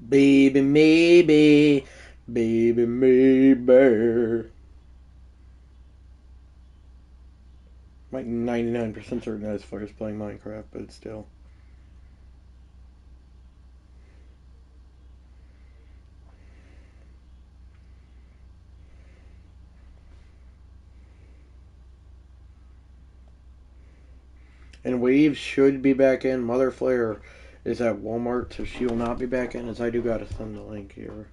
Baby, maybe. Baby, maybe. Like 99% certain that Flair's playing Minecraft, but still. And Wave should be back in. Mother Flare is at Walmart, so she will not be back in, as I do gotta send the link here.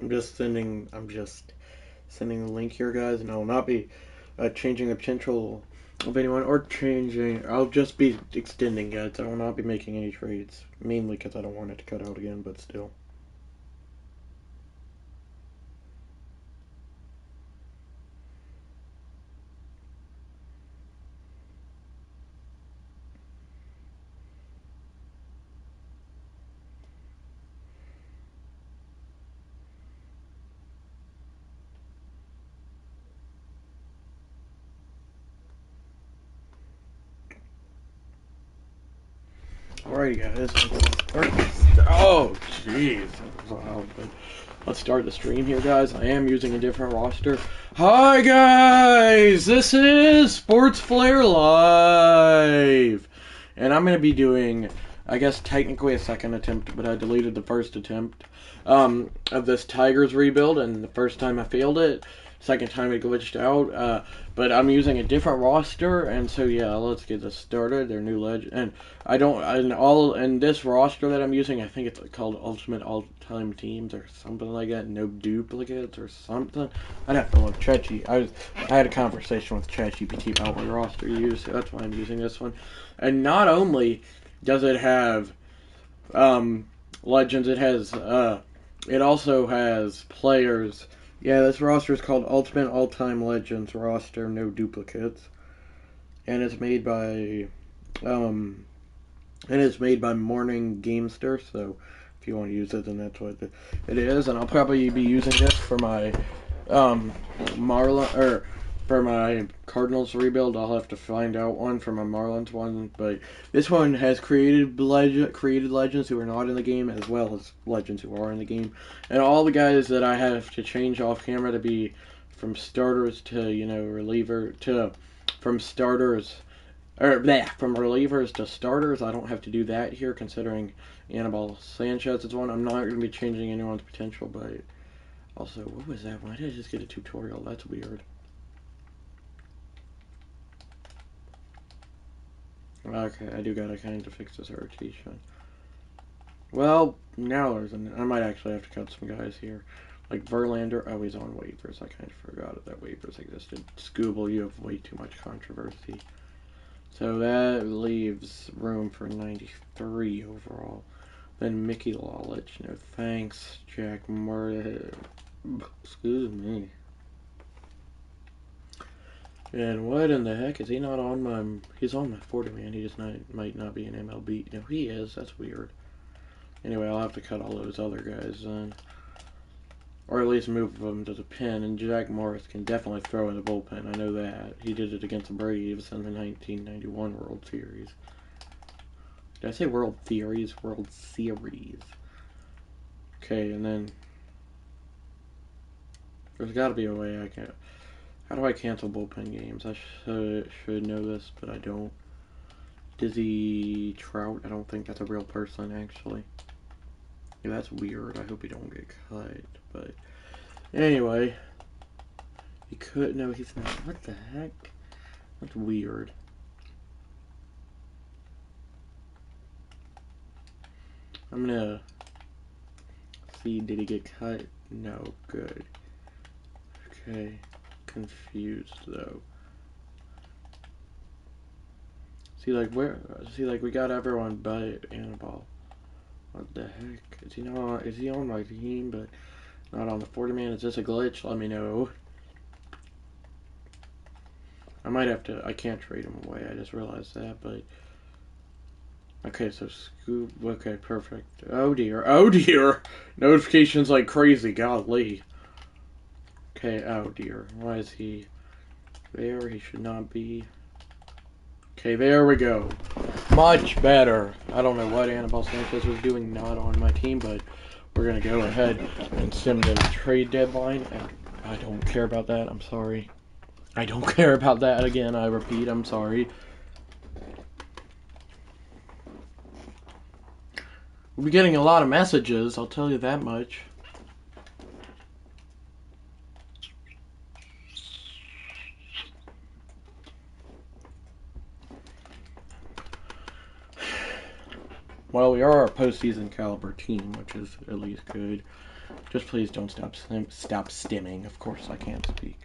I'm just sending the link here, guys, and I will not be changing the potential of anyone or changing. I'll just be extending, guys. I will not be making any trades, mainly because I don't want it to cut out again, but still. Alrighty, guys. Oh, jeez. Wow. But let's start the stream here, guys. I am using a different roster. Hi, guys. This is Sports Flare Live, and I'm gonna be doing, I guess, technically a second attempt, but I deleted the first attempt of this Tigers rebuild, and the first time I failed it. Second time it glitched out, but I'm using a different roster, and so yeah, let's get this started. They're new legend, and I don't, in this roster that I'm using, I think it's called Ultimate All-Time Teams or something like that. No duplicates or something. I'd have to look. I had a conversation with ChatGPT about what roster to use, so that's why I'm using this one. And not only does it have legends, it also has players. Yeah, this roster is called Ultimate All-Time Legends roster, no duplicates, and it's made by um, Morning Gamester. So if you want to use it, then that's what it is. And I'll probably be using this for my Marlin or for my Cardinals rebuild. I'll have to find out one for my Marlins one, but this one has created legends who are not in the game, as well as legends who are in the game, and all the guys that I have to change off camera to be from starters to reliever to from starters from relievers to starters. I don't have to do that here, considering Anibal Sanchez is one. I'm not going to be changing anyone's potential, but also, what was that? Why did I just get a tutorial? That's weird. Okay, I do gotta kind of fix this rotation. Well, now I might actually have to cut some guys here. Like Verlander, oh, he's on waivers. I kind of forgot that waivers existed. Scooble, you have way too much controversy. So that leaves room for 93 overall. Then Mickey Lawlich, no thanks. Jack Murray, excuse me. And what in the heck? Is he not on my... He's on my 40 man. He just might not be an MLB. No, he is. That's weird. Anyway, I'll have to cut all those other guys then. Or at least move them to the pen. And Jack Morris can definitely throw in the bullpen. I know that. He did it against the Braves in the 1991 World Series. Did I say World Series? World Series. Okay, and then... There's got to be a way I can... How do I cancel bullpen games? I should know this, but I don't. Dizzy Trout? I don't think that's a real person, actually. Yeah, that's weird. I hope he don't get cut. But anyway, he could. No, he's not. What the heck? That's weird. I'm gonna see. Did he get cut? No. Good. Okay. Confused though. See, like we got everyone but Annabelle. What the heck? Is he not? Is he on my team but not on the 40 man? Is this a glitch? Let me know. I might have to. I can't trade him away. I just realized that. But okay, so Scoop. Okay, perfect. Oh dear. Oh dear. Notifications like crazy. Golly. Okay, oh dear. Why is he there? He should not be. Okay, there we go. Much better. I don't know what Annabelle Sanchez was doing not on my team, but we're going to go ahead and sim the trade deadline. And I don't care about that. I'm sorry. I don't care about that again. I repeat, I'm sorry. We'll be getting a lot of messages, I'll tell you that much. Well, we are a postseason caliber team, which is at least good. Just please don't stop stimming. Of course, I can't speak.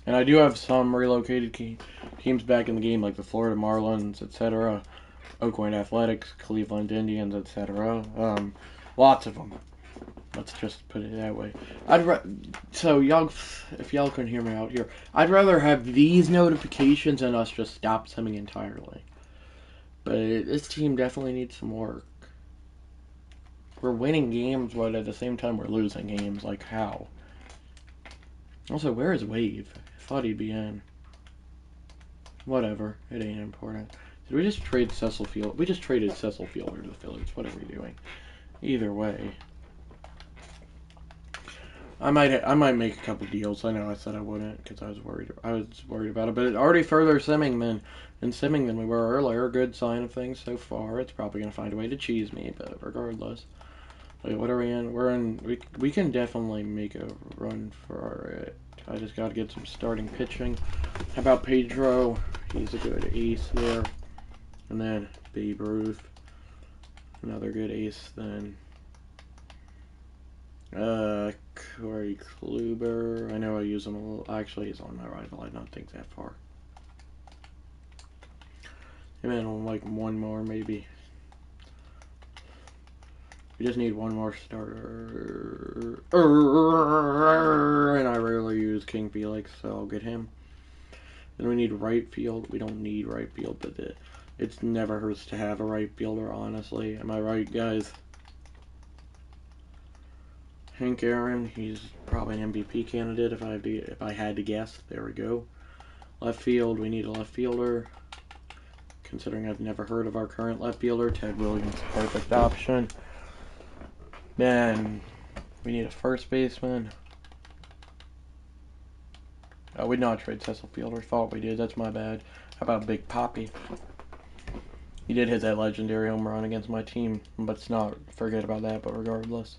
And I do have some relocated teams back in the game, like the Florida Marlins, etc., Oakland Athletics, Cleveland Indians, etc. Lots of them. Let's just put it that way. So y'all, if y'all can hear me out here, I'd rather have these notifications than us just stop simming entirely. But this team definitely needs some work. We're winning games, but at the same time we're losing games. Like how? Also, where is Wave? I thought he'd be in. Whatever. It ain't important. Did we just trade Cecil Field? We just traded Cecil Fielder to the Phillies. What are we doing? Either way. I might make a couple deals. I know I said I wouldn't because I was worried about it. But it's already further simming than we were earlier. Good sign of things so far. It's probably gonna find a way to cheese me, but regardless. Wait, what are we in? We're in. We can definitely make a run for it. I just got to get some starting pitching. How about Pedro? He's a good ace there. And then Babe Ruth. Another good ace then. Corey Kluber. I know I use him a little. Actually, he's on my rival. I don't think that far. And then like one more maybe. We just need one more starter. And I rarely use King Felix, so I'll get him. Then we need right field. We don't need right field, but it never hurts to have a right fielder, honestly. Am I right, guys? Hank Aaron, he's probably an MVP candidate if I had to guess. There we go. Left field, we need a left fielder. Considering I've never heard of our current left fielder, Ted Williams, perfect option. Then we need a first baseman. Oh, we did not trade Cecil Fielder. Thought we did. That's my bad. How about Big Poppy? He did hit that legendary home run against my team, but let's not forget about that. But regardless.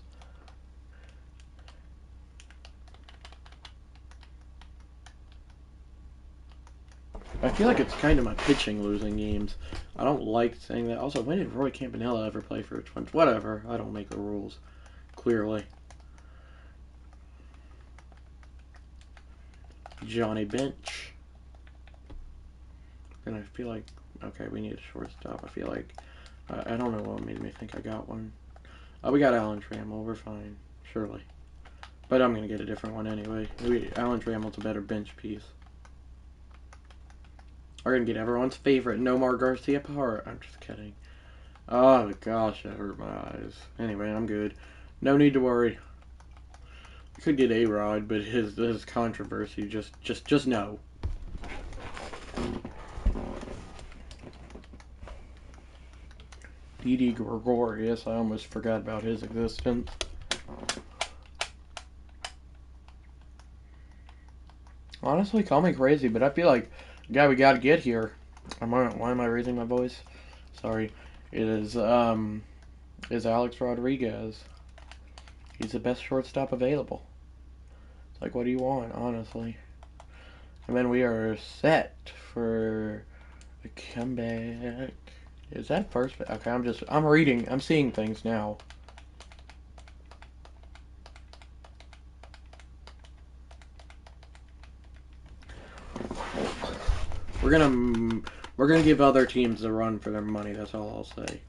I feel like it's kind of my pitching losing games. I don't like saying that. Also, when did Roy Campanella ever play for a Twins? Whatever. I don't make the rules. Clearly. Johnny bench. And I feel like, okay, we need a shortstop. I feel like, I don't know what made me think I got one. Oh, we got Alan Trammell. We're fine, surely. But I'm going to get a different one anyway. Alan Trammell's a better bench piece. We're going to get everyone's favorite, Nomar Garcia Parra. I'm just kidding. Oh, gosh, that hurt my eyes. Anyway, I'm good. No need to worry. I could get A-Rod, but his controversy, just no. Didi Gregorius, I almost forgot about his existence. Honestly, call me crazy, but I feel like the guy we got to get here. Why am I raising my voice? Sorry. It is Alex Rodriguez. He's the best shortstop available. It's like, what do you want, honestly? And then we are set for a comeback. Is that first? Okay, I'm reading. I'm seeing things now. We're gonna give other teams a run for their money. That's all I'll say.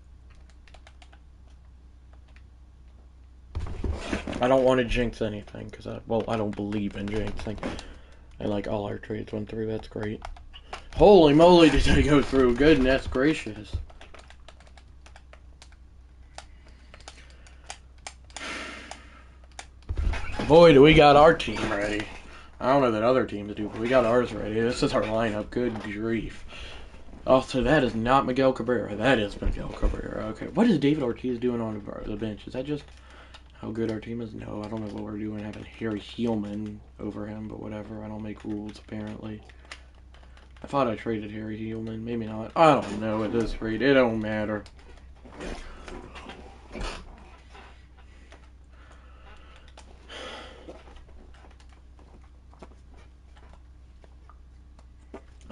I don't want to jinx anything because I don't believe in jinxing. And like all our trades went through. That's great. Holy moly, did they go through? Goodness gracious. Boy, do we got our team ready. I don't know that other teams do, but we got ours ready. This is our lineup. Good grief. Also, that is not Miguel Cabrera. That is Miguel Cabrera. Okay, what is David Ortiz doing on the bench? Is that just how good our team is? No, I don't know what we're doing having Harry Heilman over him, but whatever. I don't make rules, apparently. I thought I traded Harry Heilman. Maybe not. I don't know at this rate. It don't matter.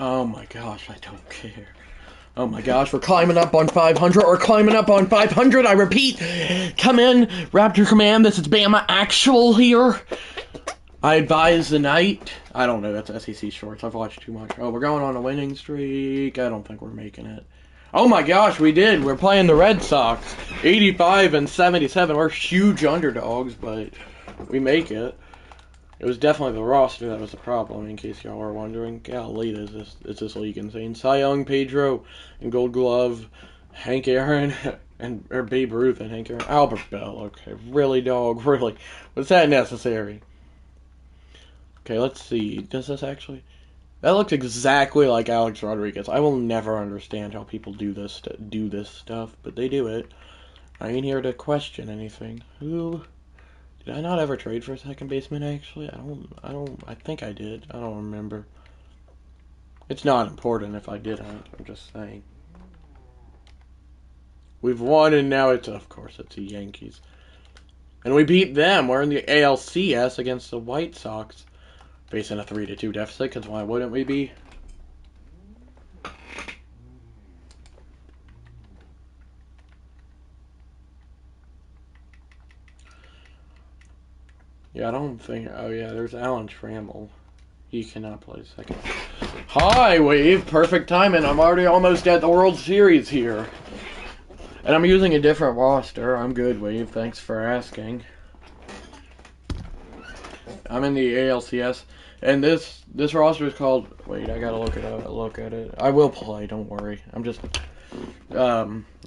Oh my gosh, I don't care. Oh my gosh, we're climbing up on 500. We're climbing up on 500. I repeat, come in, Raptor Command. This is Bama Actual here. I advise the night. I don't know, that's SEC shorts. I've watched too much. Oh, we're going on a winning streak. I don't think we're making it. Oh my gosh, we did. We're playing the Red Sox. 85-77. We're huge underdogs, but we make it. It was definitely the roster that was the problem, in case y'all were wondering. How late is this? Is this league insane? Cy Young, Pedro, and Gold Glove, Hank Aaron, or Babe Ruth and Hank Aaron. Albert Bell, okay. Really, dog? Really? Was that necessary? Okay, let's see. Does this actually... That looks exactly like Alex Rodriguez. I will never understand how people do this stuff, but they do it. I ain't here to question anything. Who... Did I not ever trade for a second baseman, actually? I think I did. I don't remember. It's not important if I didn't. I'm just saying. We've won, and now of course, it's the Yankees. And we beat them. We're in the ALCS against the White Sox. Facing a 3-2 deficit, because why wouldn't we be? Yeah, I don't think... Oh, yeah, there's Alan Trammell. He cannot play second. Hi, Wave! Perfect timing. I'm already almost at the World Series here. And I'm using a different roster. I'm good, Wave. Thanks for asking. I'm in the ALCS. And this roster is called... Wait, I gotta look at it. I will play, don't worry. I'm just...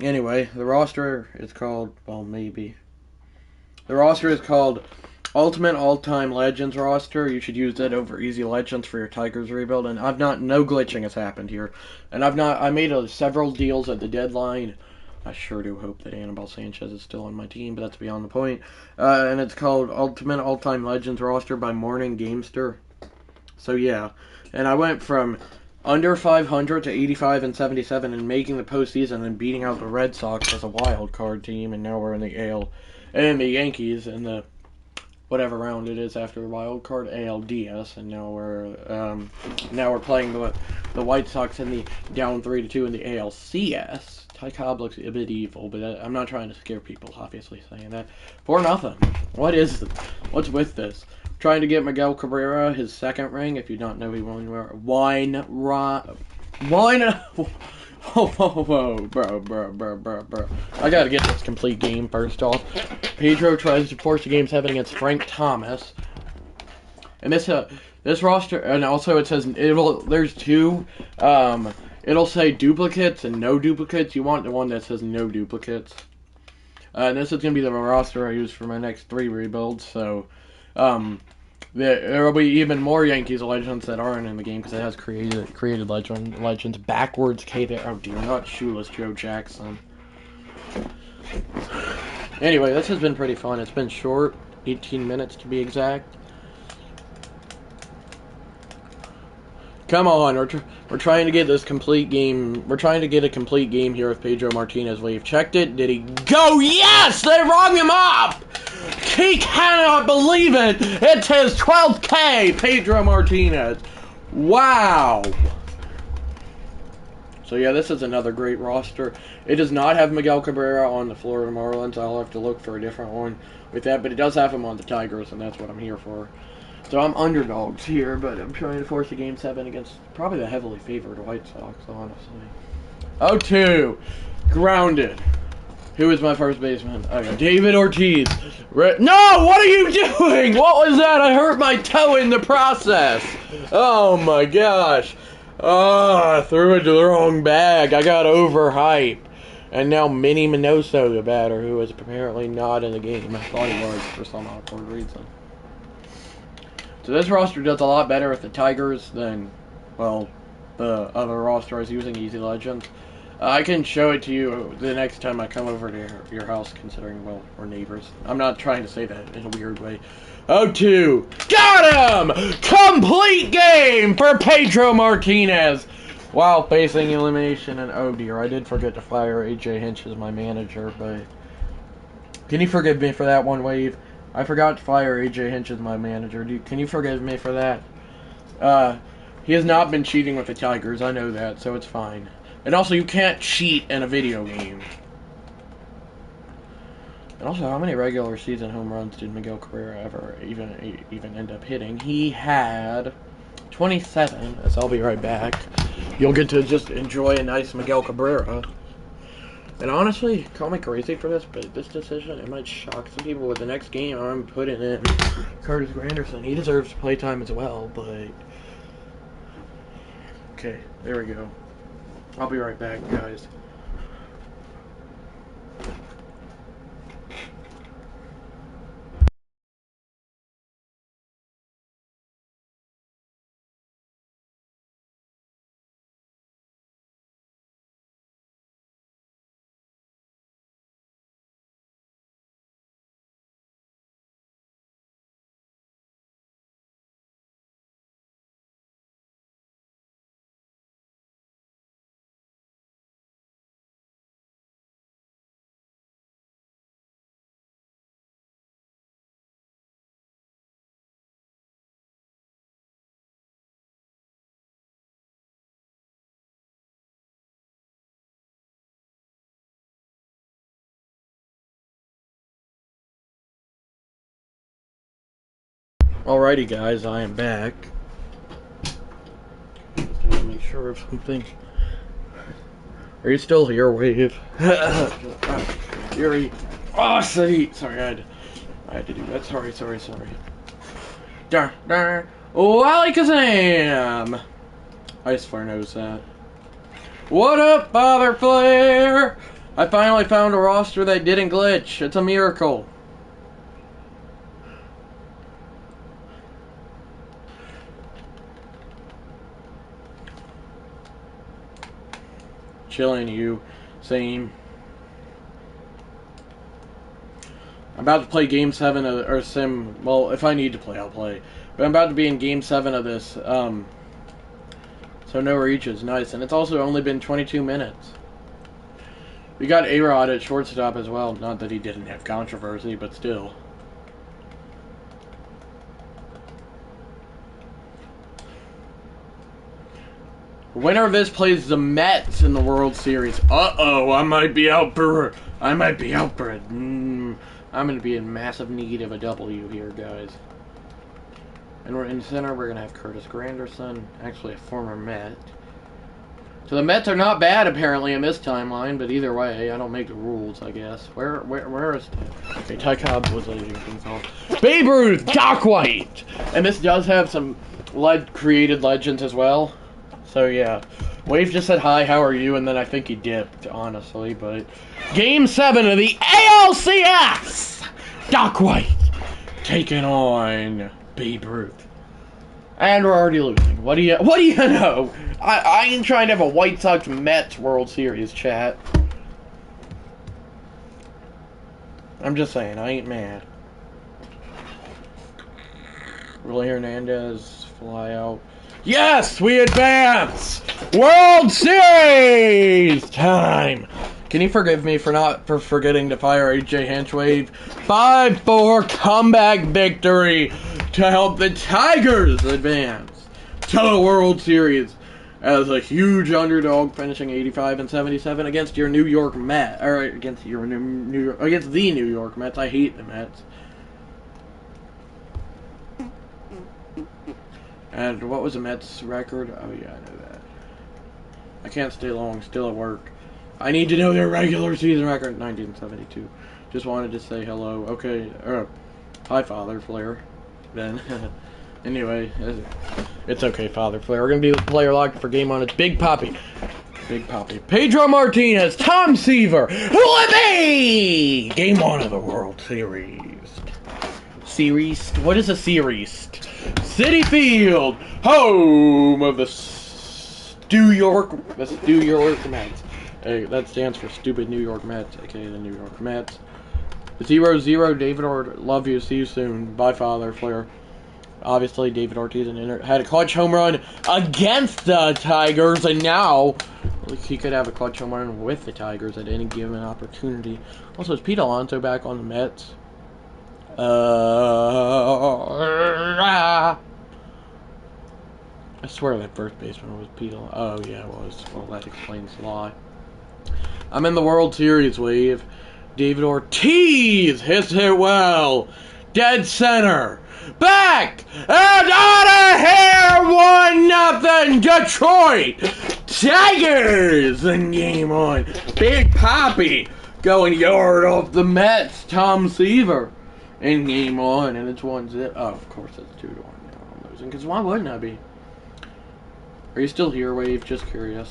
Anyway, the roster is called... Well, maybe. The roster is called... Ultimate All-Time Legends roster. You should use that over Easy Legends for your Tigers rebuild. And no glitching has happened here. And I made several deals at the deadline. I sure do hope that Anibal Sanchez is still on my team, but that's beyond the point. And it's called Ultimate All-Time Legends roster by Morning Gamester. So yeah. And I went from under 500 to 85-77 and making the postseason and beating out the Red Sox as a wild card team. And now we're in the AL and the Yankees in the whatever round it is after the wild card, ALDS, and now we're playing the White Sox in the down 3-2 in the ALCS. Ty Cobb looks a bit evil, but I'm not trying to scare people, obviously saying that. 4-0. What's with this? Trying to get Miguel Cabrera his second ring. If you don't know, he won wine. Whoa, whoa, whoa, bro. I gotta get this complete game first off. Pedro tries to force the game 7 against Frank Thomas. And this roster, and also it says, there's two, it'll say duplicates and no duplicates. You want the one that says no duplicates. And this is going to be the roster I use for my next 3 rebuilds, so, there will be even more Yankees legends that aren't in the game because it has created legends. Backwards oh dear, not shoeless Joe Jackson. Anyway, this has been pretty fun. It's been short, 18 minutes to be exact. Come on, we're trying to get this complete game. We're trying to get a complete game here with Pedro Martinez. We've checked it. Did he go? Yes! They rung him up! He cannot believe it! It's his 12th K, Pedro Martinez. Wow! So yeah, this is another great roster. It does not have Miguel Cabrera on the Florida Marlins. I'll have to look for a different one with that, but it does have him on the Tigers, and that's what I'm here for. So I'm underdogs here, but I'm trying to force a game 7 against probably the heavily favored White Sox, honestly. 0-2. Grounded. Who is my first baseman? Okay, David Ortiz. No! What are you doing? What was that? I hurt my toe in the process. Oh my gosh. I threw it to the wrong bag. I got overhyped. And now Minnie Minoso, the batter, who is apparently not in the game. I thought he was for some awkward reason. So this roster does a lot better with the Tigers than, well, the other roster I was using, Easy Legends. I can show it to you the next time I come over to your house, considering, well, we're neighbors. I'm not trying to say that in a weird way. 0-2. Got him! Complete game for Pedro Martinez while facing elimination. And oh dear, I did forget to fire AJ Hinch as my manager, but can you forgive me for that one, Wave? I forgot to fire AJ Hinch as my manager. Can you forgive me for that? He has not been cheating with the Tigers. I know that, so it's fine. And also, you can't cheat in a video game. And also, how many regular season home runs did Miguel Cabrera ever even end up hitting? He had 27. So I'll be right back. You'll get to just enjoy a nice Miguel Cabrera. And honestly, call me crazy for this, but this decision, it might shock some people. With the next game, I'm putting in Curtis Granderson. He deserves playtime as well, but... Okay, there we go. I'll be right back, guys. Alrighty, guys, I am back. Just have to make sure of something. Are you still here, Wave? Yuri. Oh, sorry, I had to do that. Sorry. Darn. Wally Kazam! Ice Flare knows that. What up, Father Flare? I finally found a roster that didn't glitch. It's a miracle. Chilling, you. Same. I'm about to play Game 7 of, or Sim. Well, if I need to play, I'll play. But I'm about to be in Game 7 of this. So no reaches. Nice. And it's also only been 22 minutes. We got A-Rod at shortstop as well. Not that he didn't have controversy, but still. Winner of this plays the Mets in the World Series. Uh-oh, I might be out for it. I'm going to be in massive need of a W here, guys. And we're in the center, we're going to have Curtis Granderson, actually a former Met. So the Mets are not bad, apparently, in this timeline, but either way, I don't make the rules, I guess. Where is it? Okay, Ty Cobb was leading things off. Babe Ruth, Doc White! And this does have some created legends as well. So, yeah. Wave just said, hi, how are you? And then I think he dipped, honestly, but... Game 7 of the ALCS! Doc White taking on Babe Ruth. And we're already losing. What do you know? I ain't trying to have a White Sox Mets World Series chat. I'm just saying, I ain't mad. Willie Hernandez, fly out. Yes, we advance! World Series time! Can you forgive me for forgetting to fire AJ Hinchwave? 5-4 comeback victory to help the Tigers advance to the World Series as a huge underdog, finishing 85-77 against your New York Mets, or against the New York Mets. I hate the Mets. And what was the Mets record? Oh yeah, I know that. I can't stay long, still at work. I need to know their regular season record. 1972. Just wanted to say hello. Okay, hi Father Flair. Then, anyway, it's okay, Father Flair. We're gonna be player locked for game on. It's Big Papi. Big Papi. Pedro Martinez, Tom Seaver, Whoopee! Game on of the World Series. Series? What is a series? City Field, home of the New York Mets. Hey, that stands for stupid New York Mets, aka the New York Mets. 0-0, David Ortiz, love you, see you soon. Bye, Father Flair. Obviously, David Ortiz had a clutch home run against the Tigers, and now he could have a clutch home run with the Tigers at any given opportunity. Also, is Pete Alonso back on the Mets? I swear that first baseman was Pete Alonso. Oh, yeah, it was. Well, that explains a lot. I'm in the World Series, Wave. David Ortiz hits it well. Dead center. Back and out of here. 1-0 Detroit Tigers in game on. Big Papi going yard off the Mets. Tom Seaver in game on, and it's 1-0. Oh, of course it's 2-1 now. I'm losing, because why wouldn't I be? Are you still here, Wave? Just curious.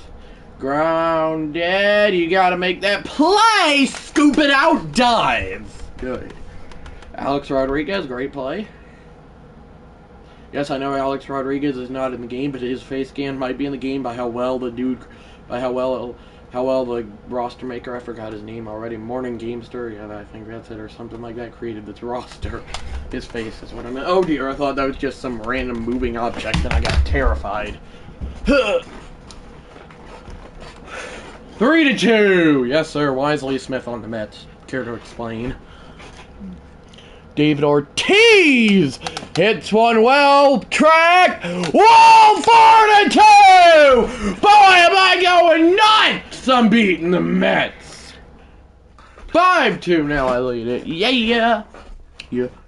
Grounded. You gotta make that play. Scoop it out. Dive. Good. Alex Rodriguez. Great play. Yes, I know Alex Rodriguez is not in the game, but his face scan might be in the game by how well the roster maker, I forgot his name already, Morning Gamester, yeah, I think that's it, or something like that, created this roster. His face is what I meant. Oh dear, I thought that was just some random moving object, and I got terrified. 3-2! Yes, sir, Wisely Smith on the Mets. Care to explain? David Ortiz hits one well. Track. Whoa, 4-2! Boy, am I going nuts! I'm beating the Mets. 5-2 now. I lead it. Yeah. That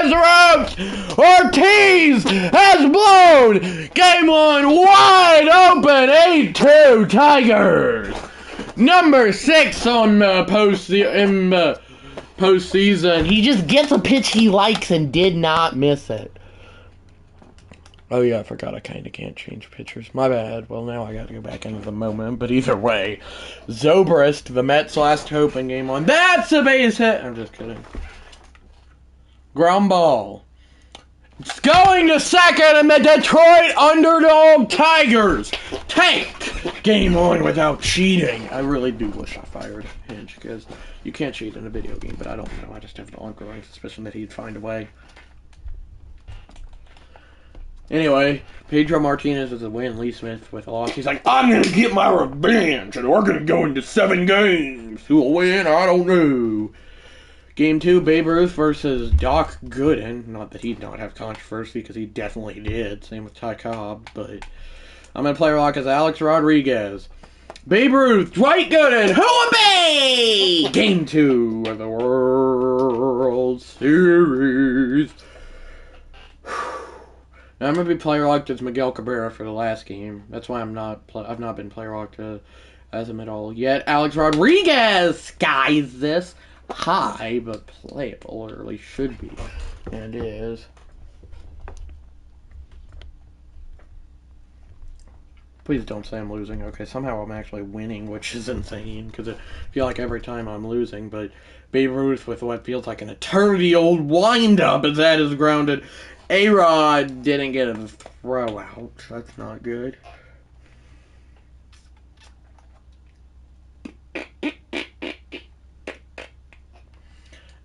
is right. Ortiz has blown game one wide open. 8-2 Tigers. Number 6 on postseason. He just gets a pitch he likes and did not miss it. Oh yeah, I forgot I kind of can't change pitchers. My bad. Well, now I got to go back into the moment. But either way, Zobrist, the Mets' last hope in game one. That's a base hit. I'm just kidding. Ground ball. It's going to second, and the Detroit underdog Tigers tanked game on without cheating. I really do wish I fired Hinch, because you can't cheat in a video game, but I don't know. I just have an ongoing suspicion that he'd find a way. Anyway, Pedro Martinez is a win. Lee Smith with a loss. He's like, I'm going to get my revenge, and we're going to go into 7 games. Who will win? I don't know. Game 2, Babe Ruth versus Doc Gooden. Not that he'd not have controversy, because he definitely did. Same with Ty Cobb, but I'm going to play lock as Alex Rodriguez. Babe Ruth, Dwight Gooden, Whoopee! Game 2 of the World World Series. Now, I'm gonna be player locked as Miguel Cabrera for the last game. That's why I've not been player locked as him at all yet. Alex Rodriguez skies this high, but playable, or at least should be, and is. Please don't say I'm losing. Okay, somehow I'm actually winning, which is insane, because I feel like every time I'm losing, but Babe Ruth with what feels like an eternity-old wind-up as that is grounded. A-Rod didn't get a throw out. That's not good.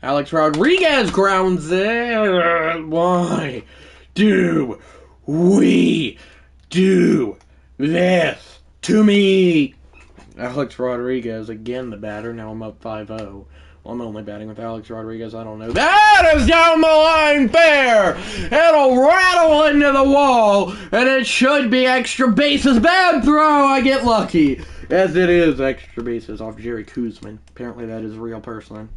Alex Rodriguez grounds it. Why do we do this to me? Alex Rodriguez, again the batter. Now I'm up 5-0. Well, I'm only batting with Alex Rodriguez. I don't know. That is down the line fair. It'll rattle into the wall, and it should be extra bases. Bad throw. I get lucky. As it is extra bases off Jerry Kuzman. Apparently that is a real person.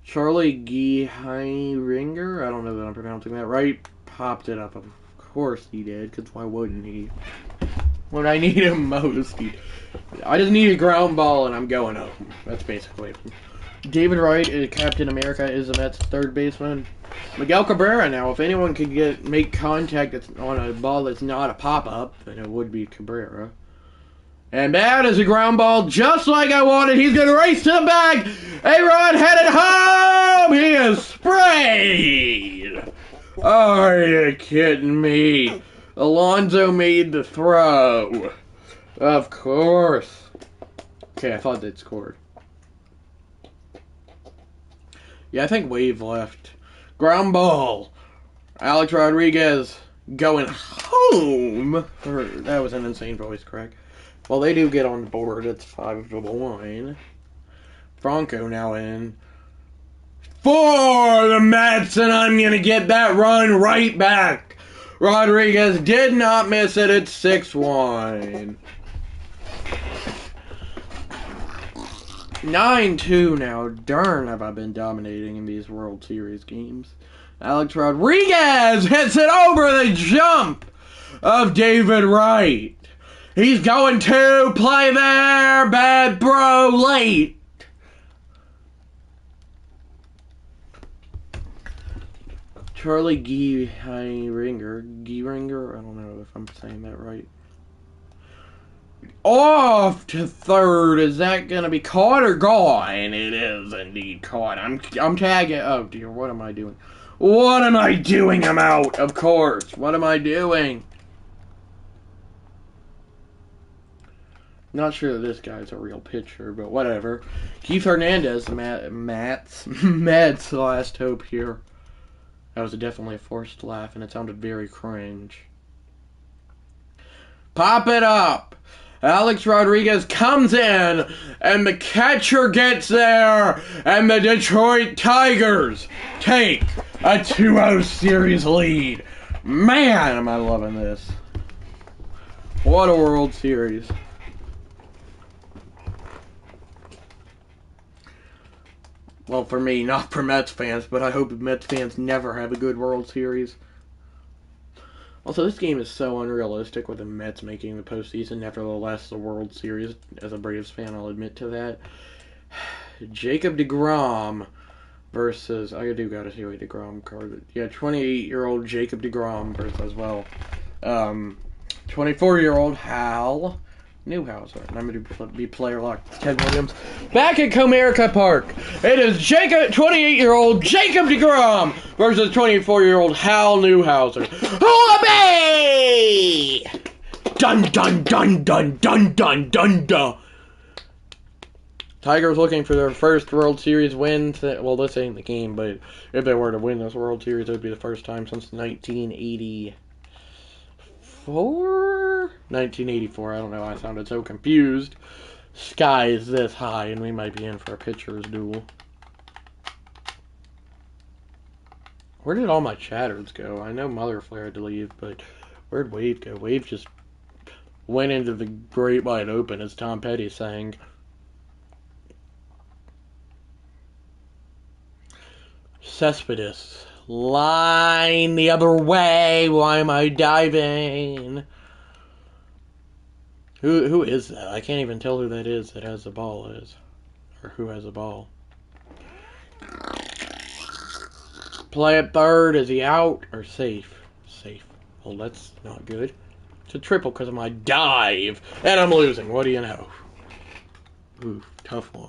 Charlie Geihringer, I don't know that I'm pronouncing that right, popped it up. Of course he did, because why wouldn't he? When I need him most, I just need a ground ball and I'm going up. That's basically it. David Wright, Captain America, is the Mets' third baseman. Miguel Cabrera now, if anyone could make contact on a ball that's not a pop-up, then it would be Cabrera. And that is a ground ball just like I wanted. He's going to race to the bag. A-Rod headed home. He is sprayed. Are you kidding me? Alonso made the throw. Of course. Okay, I thought they'd scored. Yeah, I think Wave left. Ground ball. Alex Rodriguez going home. That was an insane voice crack. Well, they do get on the board. It's 5-1. Franco now in for the Mets, and I'm going to get that run right back. Rodriguez did not miss it. It's 6-1. 9-2 now. Darn, have I been dominating in these World Series games. Alex Rodriguez hits it over the jump of David Wright. He's going to play there. Bad bro late. Charlie Geihringer, I don't know if I'm saying that right. Off to third. Is that going to be caught or gone? It is indeed caught. I'm tagging. Oh dear, what am I doing? What am I doing? I'm out, of course. What am I doing? Not sure that this guy's a real pitcher, but whatever. Keith Hernandez, Matt's last hope here. That was definitely a forced laugh, and it sounded very cringe. Pop it up! Alex Rodriguez comes in, and the catcher gets there, and the Detroit Tigers take a 2-0 series lead. Man, am I loving this. What a World Series. Well, for me, not for Mets fans, but I hope Mets fans never have a good World Series. Also, this game is so unrealistic with the Mets making the postseason. Nevertheless, the World Series, as a Braves fan, I'll admit to that. Jacob deGrom versus... I do gotta see what deGrom card. Yeah, 28-year-old Jacob deGrom versus, well, 24-year-old Hal Newhouser. And I'm going to be player locked. Ted Williams. Back at Comerica Park. It is 28-year-old Jacob deGrom versus 24-year-old Hal Newhouser. Hollaby! Dun dun dun dun dun dun dun dun. Tigers looking for their first World Series win. Well, this ain't the game, but if they were to win this World Series, it would be the first time since 1984? 1984, I don't know, I sounded so confused. Sky is this high, and we might be in for a pitcher's duel. Where did all my chatters go? I know Motherflare had to leave, but where'd Wave go? Wave just went into the great wide open, as Tom Petty sang. Cespedes. Line the other way. Why am I diving? Who is that? I can't even tell who that is that has the ball is. Or who has the ball. Play at third. Is he out or safe? Safe. Well, that's not good. It's a triple because of my dive. And I'm losing. What do you know? Ooh, tough one.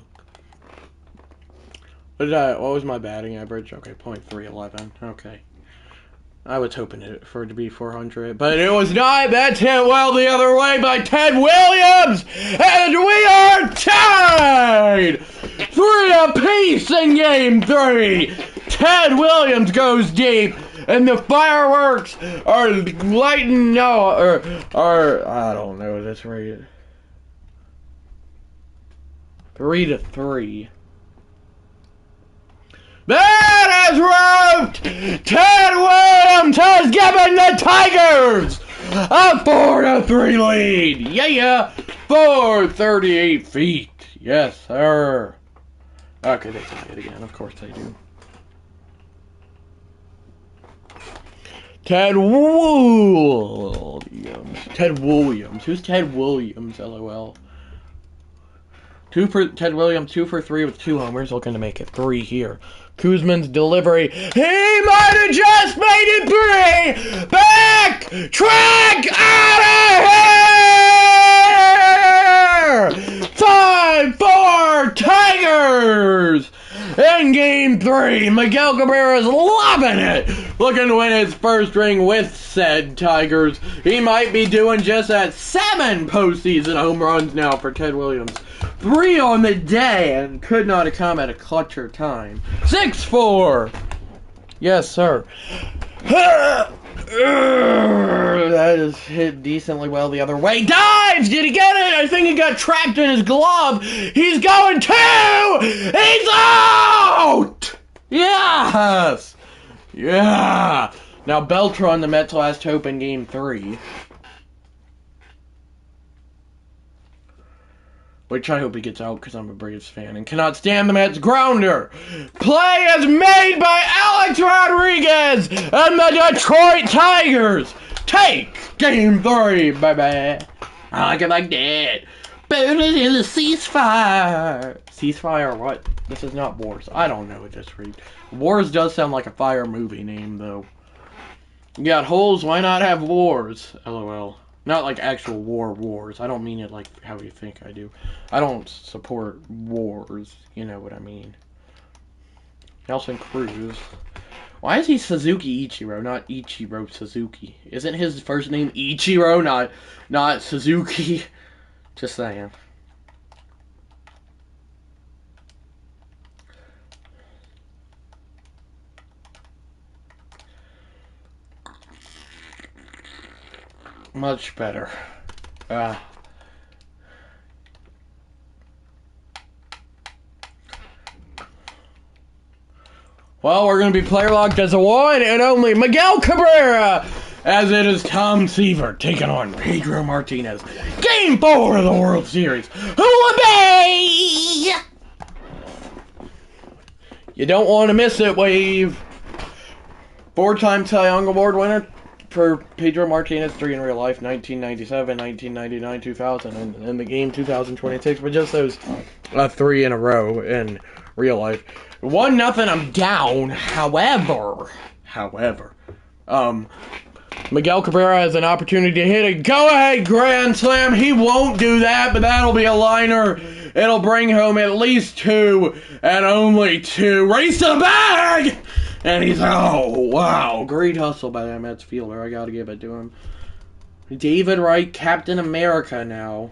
What was my batting average? Okay, .311. Okay. I was hoping for it to be 400, but it was not. That's hit well the other way by Ted Williams, and we are tied! 3 apiece in Game 3. Ted Williams goes deep, and the fireworks are lighting. No, or I don't know. That's right. 3-3. That is roped! Ted Williams has given the Tigers a 4-3 lead! Yeah! 438 feet. Yes, sir. Okay, they tie it again. Of course they do. Ted Williams. Ted Williams. Who's Ted Williams? LOL. 2 for Ted Williams, 2 for 3 with 2 homers, looking to make it 3 here. Kuzman's delivery. He might have just made it 3! Back! Track out of here! 5-4 Tigers! In Game 3, Miguel Cabrera is loving it! Looking to win his first ring with said Tigers. He might be doing just that 7 postseason home runs now for Ted Williams. 3 on the day and could not have come at a clutcher time. 6-4. Yes, sir. That is hit decently well the other way. Dives! Did he get it? I think he got trapped in his glove. He's going 2! He's out! Yes! Yeah! Now Beltran, the Mets' last hope in Game 3. Which I hope he gets out because I'm a Braves fan and cannot stand the Mets grounder. Play is made by Alex Rodriguez and the Detroit Tigers. Take Game 3, baby. I like it like that. Burn it in the ceasefire. Ceasefire or what? This is not Wars. I don't know what this reads. Wars does sound like a fire movie name, though. You got holes, why not have wars? LOL. Not like actual wars. I don't mean it like how you think I do. I don't support wars. You know what I mean. Nelson Cruz. Why is he Suzuki Ichiro, not Ichiro Suzuki? Isn't his first name Ichiro, not Suzuki? Just saying. Much better. Well, we're going to be player locked as a one and only Miguel Cabrera, as it is Tom Seaver taking on Pedro Martinez. Game 4 of the World Series. Whoopee! You don't want to miss it, Wave. 4-time Cy Young Award winner for Pedro Martinez, 3 in real life, 1997, 1999, 2000, and in the game 2026, but just those 3 in a row in real life. 1-0, I'm down. However, Miguel Cabrera has an opportunity to hit a go-ahead grand slam. He won't do that, but that'll be a liner. It'll bring home at least 2 and only 2. Race to the bag! And he's, oh, wow. Great hustle by that Mets fielder. I gotta give it to him. David Wright, Captain America now.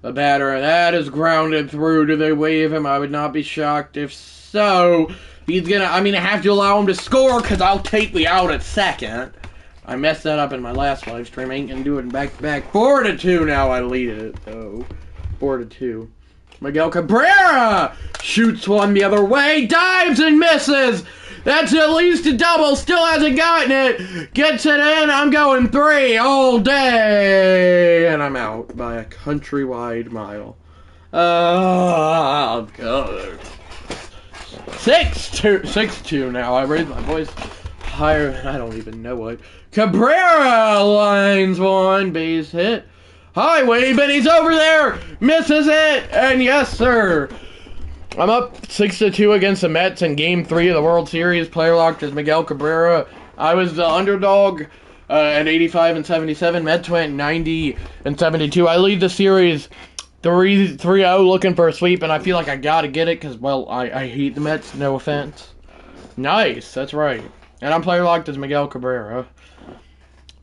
The batter, that is grounded through. Do they wave him? I would not be shocked if so. He's gonna, I have to allow him to score because I'll take the out at second. I messed that up in my last live stream. I ain't gonna do it in back-to-back. 4-2 now. I lead it, though. 4-2. Miguel Cabrera shoots one the other way, dives and misses. That's at least a double. Still hasn't gotten it. Gets it in. I'm going 3 all day. And I'm out by a countrywide mile. Oh, God. 6-2 now. I raised my voice higher than I don't even know what. Cabrera lines one, base hit. High wave, and he's over there! Misses it! And yes, sir! I'm up 6-2 against the Mets in Game 3 of the World Series. Player locked is Miguel Cabrera. I was the underdog at 85 and 77. Mets went 90 and 72. I lead the series 3-0 looking for a sweep, and I feel like I gotta get it because, well, I hate the Mets. No offense. Nice, that's right. And I'm player locked as Miguel Cabrera.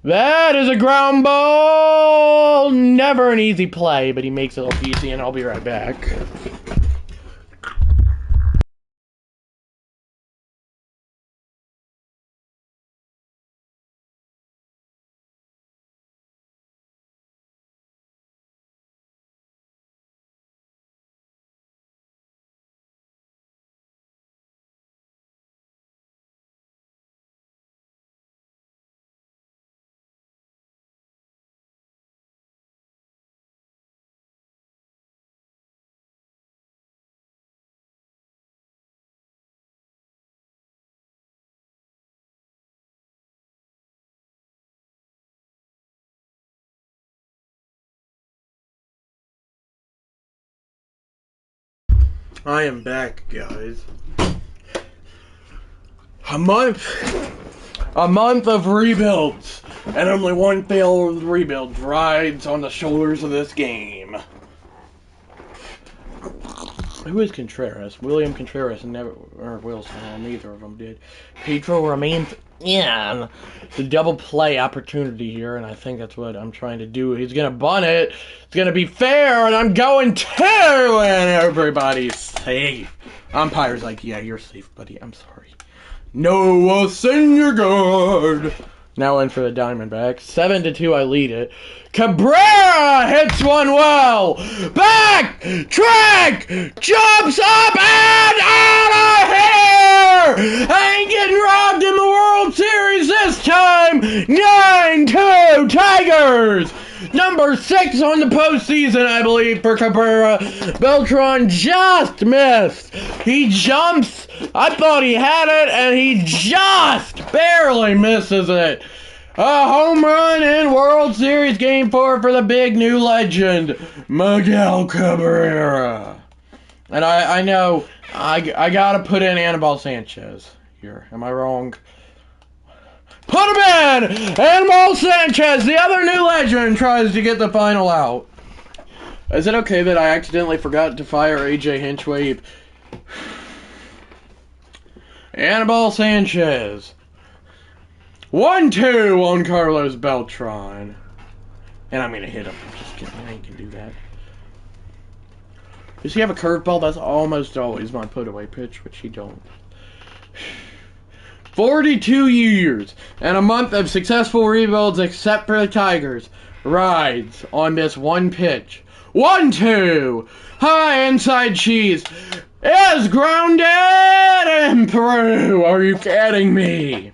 That is a ground ball! Never an easy play, but he makes it look easy, and I'll be right back. I am back, guys. A month of rebuilds, and only one failed rebuild rides on the shoulders of this game. Who is Contreras? William Contreras never, or Wilson, neither of them did. Pedro remains in the double play opportunity here, and I think that's what I'm trying to do. He's gonna bunt it. It's gonna be fair, and I'm going to, and everybody's safe. Umpire's like, yeah, you're safe, buddy. I'm sorry. No, senior guard. Now in for the Diamondbacks. 7-2, I lead it. Cabrera hits one well. Back, track, jumps up and out of here. I ain't getting robbed in the World Series this time. 9-2 Tigers. Number 6 on the postseason, I believe, for Cabrera. Beltran just missed. He jumps. I thought he had it, and he just barely misses it. A home run in World Series Game 4 for the big new legend, Miguel Cabrera. And I know I gotta put in Anibal Sanchez here. Am I wrong? Put him in! Anibal Sanchez, the other new legend, tries to get the final out. Is it okay that I accidentally forgot to fire AJ Hinchwave? Anibal Sanchez. 1-2 on Carlos Beltran. And I'm going to hit him. I'm just kidding. I ain't going to do that. Does he have a curveball? That's almost always my put-away pitch, which he don't. 42 years and a month of successful rebuilds except for the Tigers. Rides on this one pitch. 1-2. High inside cheese. Is grounded and through. Are you kidding me?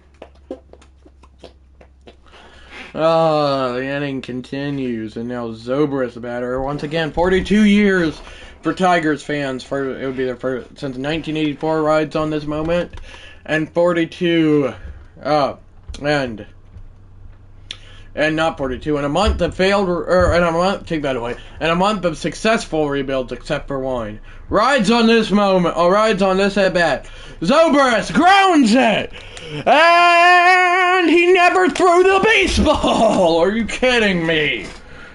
The inning continues, and now Zobrist the batter. Once again, 42 years for Tigers fans. It would be their first since 1984 rides on this moment, and 42, and not 42. In a month of failed, take that away. In a month of successful rebuilds, except for one. Rides on this moment, or rides on this at bat. Zobrist grounds it! And he never threw the baseball! Are you kidding me?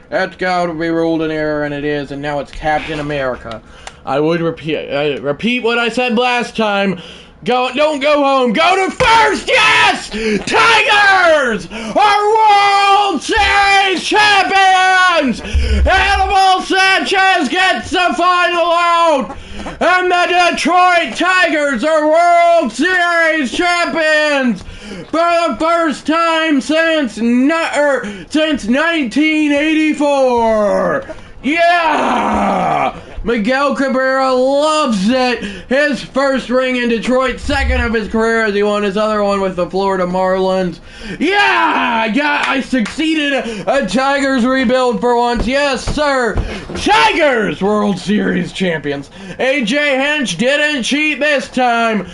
That's got to be ruled an error, and it is, and now it's Captain America. I would repeat what I said last time. Don't go home. Go to first. Yes! Tigers are World Series champions! Anibal Sanchez gets the final out! And the Detroit Tigers are World Series champions for the first time since 1984! Yeah! Miguel Cabrera loves it. His first ring in Detroit, second of his career as he won his other one with the Florida Marlins. Yeah, I succeeded a Tigers rebuild for once. Yes, sir. Tigers World Series champions. A.J. Hinch didn't cheat this time.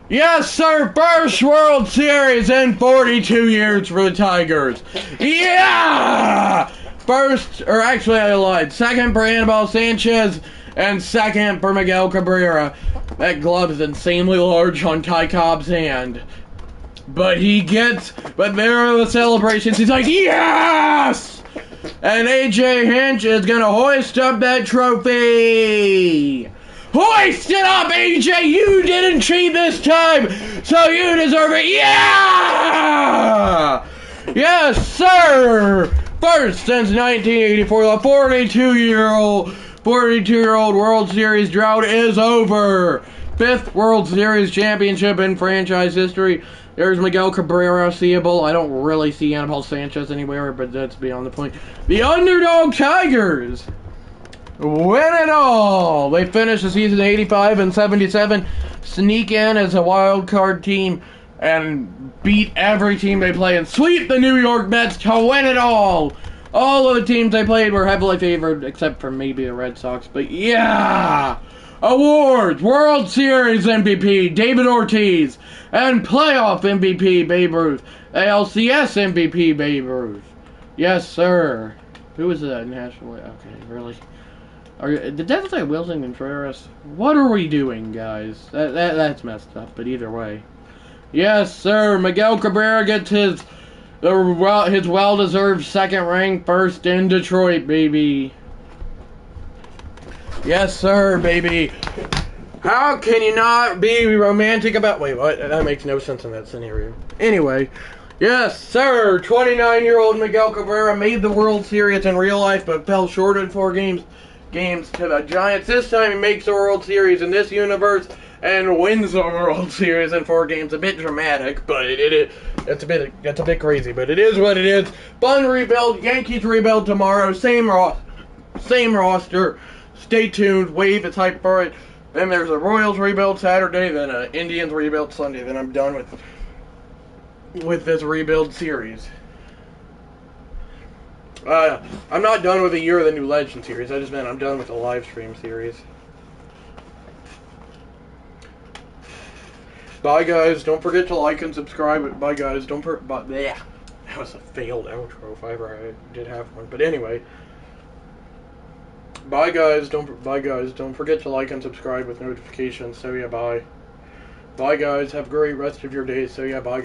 Yes, sir. First World Series in 42 years for the Tigers. Yeah! First, or actually I lied. Second for Anibal Sanchez, and second for Miguel Cabrera. That glove is insanely large on Ty Cobb's hand. But there are the celebrations. He's like, yes! And A.J. Hinch is gonna hoist up that trophy. Hoist it up, AJ! You didn't cheat this time, so you deserve it. Yeah! Yes, sir! First since 1984, the 42-year-old World Series drought is over. Fifth World Series championship in franchise history. There's Miguel Cabrera seeable. I don't really see Anibal Sanchez anywhere, but that's beyond the point. The underdog Tigers win it all! They finished the season 85 and 77, sneak in as a wild card team, and beat every team they play and sweep the New York Mets to win it all! All of the teams they played were heavily favored, except for maybe the Red Sox, but yeah! Awards, World Series MVP, David Ortiz, and playoff MVP, Babe Ruth. ALCS MVP, Babe Ruth. Yes, sir. Who was that national? Okay, really? Did that say Wilson Contreras? What are we doing, guys? That's messed up, but either way. Yes, sir. Miguel Cabrera gets his well-deserved second ring, first in Detroit, baby. Yes, sir, baby. How can you not be romantic about... Wait, what? That makes no sense in that scenario. Anyway. Yes, sir. 29-year-old Miguel Cabrera made the World Series in real life, but fell short in 4 games to the Giants. This time he makes the World Series in this universe and wins the World Series in 4 games. A bit dramatic, but that's a bit crazy, but it is what it is. Fun rebuild. Yankees rebuild tomorrow. Same roster. Stay tuned. Wave is hype for it. Then there's a Royals rebuild Saturday. Then a Indians rebuild Sunday. Then I'm done with this rebuild series. I'm not done with the Year of the New Legend series. I just meant I'm done with the live stream series. Bye, guys. Don't forget to like and subscribe. Bye, guys. That was a failed outro if I ever did have one. But anyway. Bye, guys. Don't forget to like and subscribe with notifications. So yeah, bye. Bye, guys. Have a great rest of your day. So yeah, bye.